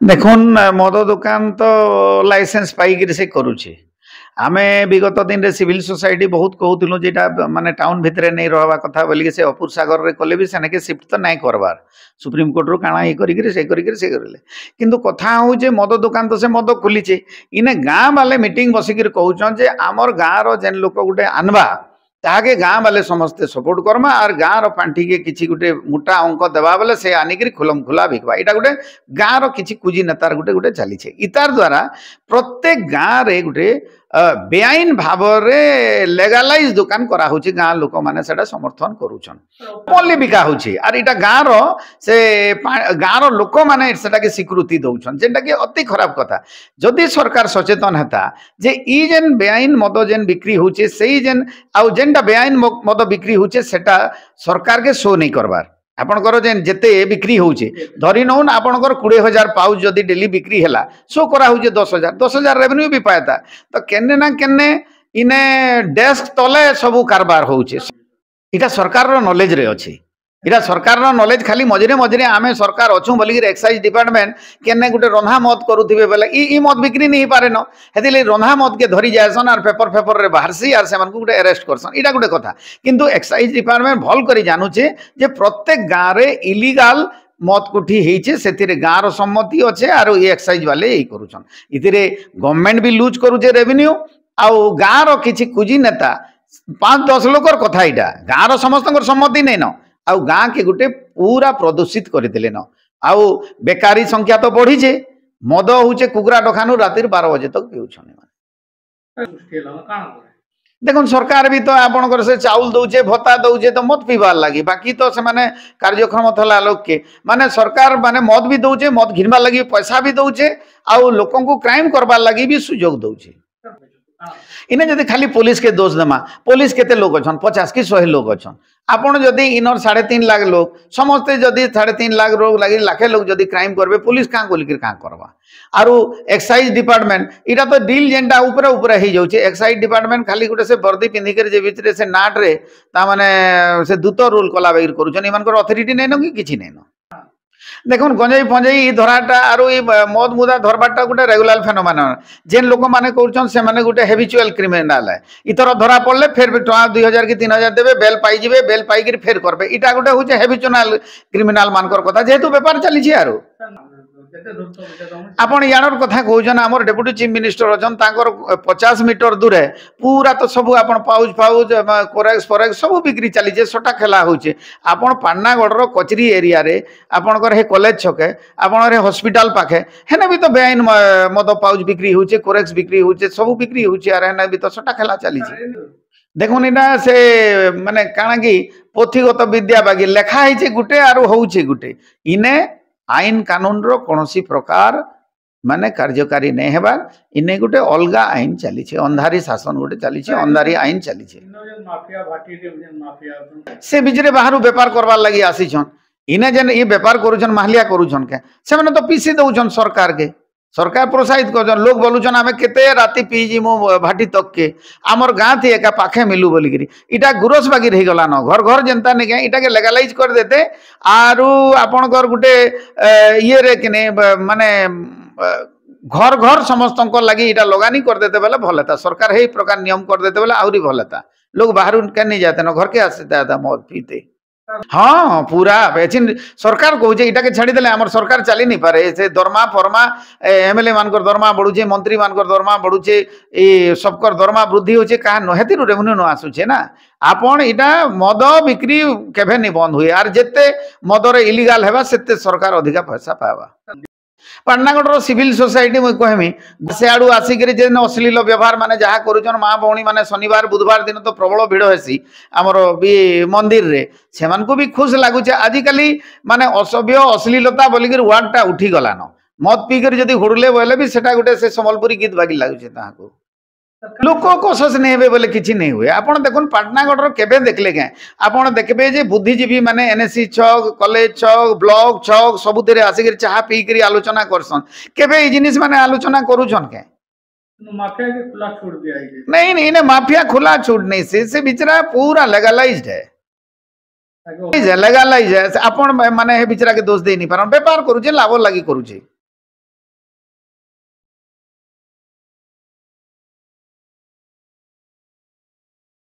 देखुन मद दुकान तो लाइसेंस पाइक से करुचे आमे विगत दिन रे सिविल सोसाइटी बहुत कहूँ जेटा माने टाउन भितर नहीं रहा कथा बोलिक से अपुर सागर रे कले भी सेने के शिफ्ट तो नहीं करवार सुप्रीम कोर्ट रू काଣା ये करिक से करले किंतु कथा हो जे मद दुकान तो से मद खोलीचे इने गाँ वाले मीटिंग बसिक कहउछन जे आमर गाँ रो जेन लोक गुटे आनबा ताके गाँ वाले समस्ते सपोर्ट करमा और गाँ रो पांठी के किछि गुटे मोटा अंक देवा बेले से आनिक खुलम खुला बिकवा इटा गुटे गाँ रो किछि कुजी नेतार गुटे गुटे चली इतार द्वारा प्रत्येक गाँ रे गुटे बेआईन भाव रे लेगालाइज दुकान करा होची गाँ लोक माने सेटा समर्थन करूछन ओनली बिका होची और इटा गाँ रो से गाँ रो लोक माने सेटा के स्वीकृति दउछन जेंटा कि अति खराब कथा जदि सरकार सचेतन हेता जे ई जेन बेआईन मद जेन बिक्री होची सेही जेन आउ जेनटा बेआईन मद बिक्री होचे सेटा सरकार के शो नहीं करबार आपणकर जेन जेते बिक्री होचे धरी नौन आपणकर 20,000 पाउच जदि डेली बिक्री हैला शो करा होचे 10,000 रेवेन्यू भी पाएता तो केने ना केने इने डेस्क तले सबू कारबार होचे इटा सरकार रो नॉलेज रे अछि इटा सरकार रो नॉलेज खाली मझरे मझरे आमे सरकार अछु बोली एक्साइज डिपार्टमेंट केने गुटे रंधा मद करूथिबे बेले ई मद बिक्री नहीं पारे न हेतिले रंधा मद के धरी जायसन और पेपर रे बाहरसी और सेमान को गुटे अरेस्ट करसन इटा गुटे कथा किंतु एक्साइज डिपार्टमेंट भल करी जानुचे जे प्रत्येक गाँ रे इलीगल मद कुठी हेइचे सेतिरे गाँ रो सम्मति अच्छे और ये एक्साइज वाले यही करूछन इतिरे गवर्नमेंट भी लूज करूचे रेवेन्यू आउ गाँ रो किछि कुजी नेता 5-10 लोकर कथा इटा गाँ रो समस्तकर सम्मति नहीं न आउ गाँ के गुटे पूरा प्रदूषित करदेले न आउ बेकारी संख्या तो बढ़ी छे मद होचे कुकुरा डखानु राति 12 बजे तक पिउछन देखुन सरकार भी तो आपनकर से चाउल दउचे भत्ता दउचे तो मत पीबार लगी बाकी तो से माने कार्यक्रम थला लोक के माने सरकार माने मद भी दउचे मद घिनबार लगी पैसा भी दउचे आउ लोकन को क्राइम करबार लगी भी सुयोग दउचे इने जदि खाली पुलिस के दोष देमा पुलिस केते लोग अछन 50 कि 100 लोग अछन आपण जदि इनर 3.5 लाख लोग समस्ते जदि 3.5 लाख लोग लगी लाखे लोग जदि क्राइम करबे पुलिस का गोली का करबा आरो एक्साइज डिपार्टमेंट इटा तो डील जेंटा ऊपर ऊपर ही जाउचे एक्साइज डिपार्टमेंट खाली गुटे से वर्दी पिंधि कर जे भितरे से नाट रे ता माने से दूत रोल कला बागिर करूछन इमानकर अथॉरिटी नै न कि किछि नै न देखुन गंजाई फंजाई धराटा आरो ई मद मुदा धरबाटा गोटे रेगुलर फेनोमेनन जेन लोक माने कहउछन से माने गोटे हैबिचुअल क्रिमिनल है इतर धरा पड़ले फिर 2,000 कि 3,000 देबे बेल पाई जिवे बेल पाई कर फिर करबे इटा गोटे होचे हैबिचुअल क्रिमिनल मानकर कथा जेहेतु व्यापार चली छी आरो आपण यानर कथा कहउछन हमर डेप्यूटी चीफ मिनिस्टर अछन तांकर 50 मीटर दूर पूरा तो सब आपण पाउच पाउच कोरेक्स फोरेक्स सब बिक्री चली जे सटा खेला होचे आपण पान्नागढ़ रो कचरी एरिया रे आपणकर हे कॉलेज छके आपण रे हॉस्पिटल पाखे हेने भी तो बेआईन मद पाउच बिक्री होचे कोरेक्स बिक्री होचे सब बिक्री होचे आर हेने भी तो सटा खेला चली जे देखुन इना से माने काना की पोथीगत विद्या बागी लेखा हिचे गुटे आरो होउचे गुटे इने आईन कानून रो कोनोसी प्रकार माने कार्यकारी नहीं हेबार इने गुटे अलगा आईन चली छे अंधारी शासन गुटे चली छे अंधारी आईन चली छे से बिजरे बाहरु व्यापार करबार लागि आसी छन इने जेन ई व्यापार करूछन माहलिया करूछन के से माने तो पीसी दउछन सरकार के सरकार प्रोत्साहित कर लोग बोलुछन आमे केते राति पी जिमु भाटी तक के आमर गाँ थी एका पाखे मिलू बोलिकी इटा गुरस बागी रही गला न घर घर जनता नहीं इटा के लेगालाइज कर देते आरु आपणकर गुटे ये रे किने माने घर घर समस्त लगी इटा लगानी कर देते बेले भल था सरकार हे प्रकार नियम कर देते बेले आहरी भल था लोग बाहर के नहीं जाते न घर के आसते मद पीते हाँ पूरा बेचिन सरकार कहूचे इटा के छाड़ी देले हमर सरकार चली नहीं पारे से दरमा फरमा एमएलए मानकर दरमा बढ़ुचे मंत्री मानकर दरमा बढ़ुचे ए सबकर दरमा वृद्धि होचे का नहेति रेवेन्यू न आसुचे ना आपण इटा मद बिक्री केभे नहीं बंद हुए आर जेते मदर इलीगल हेबा सेते सरकार अधिका पैसा पावा पाटनागढ़ सिविल सोसाइटी मुझे कहमी से आड़ू आसिक अश्लील व्यवहार माने जहाँ करुचन माँ भौणी माने शनिवार बुधवार दिन तो प्रबल भिड़ हेसी आमर भी मंदिर रे से भी खुश लगुचे आजिकली माने असभ्य अश्लीलता बोलिक वार्डटा उठी गलान मद पीकर जदि हुड़ले बोले भी सेटा गोटे से सम्बलपुरी गीत बागी लगुचे ताहाको लोक कोशस नहीं हे बोले किसी नहीं हुए आप देखो पाटनागढ़ केबे देखले क्या आप देखबे जे बुद्धिजीवी माने एनएससी छक कॉलेज छक ब्लॉक छक सबुतिर आसिक चाह पीकर आलोचना करसन केबे ई जिनिस माने आलोचना करूछन के माफिया के खुला छूट दिया है नहीं नहीं माफिया खुला छूट नहीं से बिचरा पूरा लेगलाइज्ड है लेगलाइज है आपण माने हे बिचरा के दोष दे नहीं पारन व्यापार करूचे लाभ लगी करूचे।